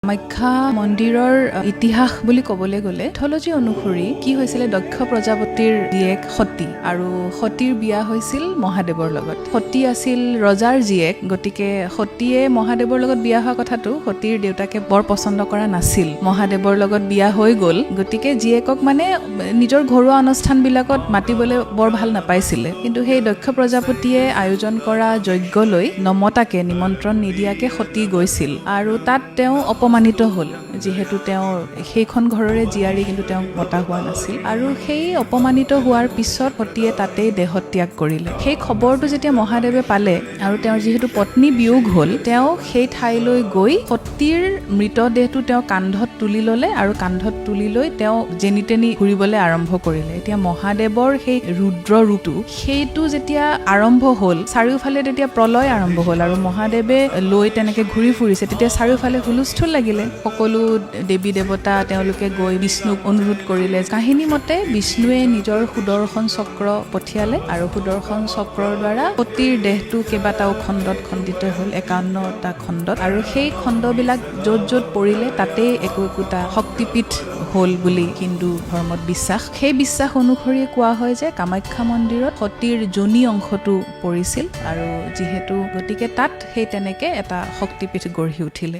কামাখ্যা মন্দিৰৰ ইতিহাস বুলি ক'বলৈ গ'লে মিথলজি অনুসৰি কি হৈছিলে দক্ষ প্ৰজাপতিৰ জীয়েক সতী আৰু সতীৰ বিয়া হৈছিল মহাদেৱৰ লগত। সতী আছিল ৰজাৰ জীয়েক, গতিকে সতীয়ে মহাদেৱৰ লগত বিয়া হোৱা কথাটো সতীৰ দেউতাকে বৰ পছন্দ কৰা নাছিল। মহাদেৱৰ লগত বিয়া হৈ গ'ল, গতিকে জীয়েকক মানে নিজৰ ঘৰুৱা অনুষ্ঠানবিলাকত মাতিবলৈ বৰ ভাল নাপাইছিলে। কিন্তু সেই দক্ষ প্ৰজাপতিয়ে আয়োজন কৰা যজ্ঞলৈ নমতাকে নিমন্ত্ৰণ নিদিয়াকে সতী গৈছিল আৰু তাত তেওঁ অপমানিত হ'ল, যিহেতু তেওঁ সেইখন ঘৰৰে জীয়াৰী কিন্তু তেওঁক মতা হোৱা নাছিল। আৰু সেই অপমানিত হোৱাৰ পিছত সতীয়ে তাতেই দেহত্যাগ কৰিলে। সেই খবৰটো যেতিয়া মহাদেৱে পালে আৰু তেওঁৰ যিহেতু পত্নী বিয়োগ হ'ল, তেওঁ সেই ঠাইলৈ গৈ সতীৰ মৃতদেহটো তেওঁ কান্ধত তুলি ল'লে আৰু কান্ধত তুলি লৈ তেওঁ যেনি তেনি ঘূৰিবলৈ আৰম্ভ কৰিলে। এতিয়া মহাদেৱৰ সেই ৰুদ্ৰ ৰূপটো সেইটো যেতিয়া আৰম্ভ হ'ল, চাৰিওফালে তেতিয়া প্ৰলয় আৰম্ভ হ'ল আৰু মহাদেৱে লৈ তেনেকে ঘূৰি ফুৰিছে। তেতিয়া চাৰিওফালে হুলস্থুল লাগিলে। সকলো দেৱী দেৱতা তেওঁলোকে গৈ বিষ্ণুক অনুৰোধ কৰিলে। কাহিনী মতে বিষ্ণুৱে নিজৰ সুদৰ্শন চক্ৰ পঠিয়ালে আৰু সুদৰ্শন চক্ৰৰ দ্বাৰা সতীৰ দেহটো কেইবাটাও খণ্ডত খণ্ডিত হ'ল, 51টা খণ্ডত, আৰু সেই খণ্ডবিলাক য'ত য'ত পৰিলে তাতেই একোটা শক্তিপীঠ হ'ল বুলি হিন্দু ধৰ্মত বিশ্বাস। সেই বিশ্বাস অনুসৰি কোৱা হয় যে কামাখ্যা মন্দিৰত সতীৰ যোনি অংশটো পৰিছিল আৰু যিহেতু গতিকে তাত সেই তেনেকে এটা শক্তিপীঠ গঢ়ি উঠিলে।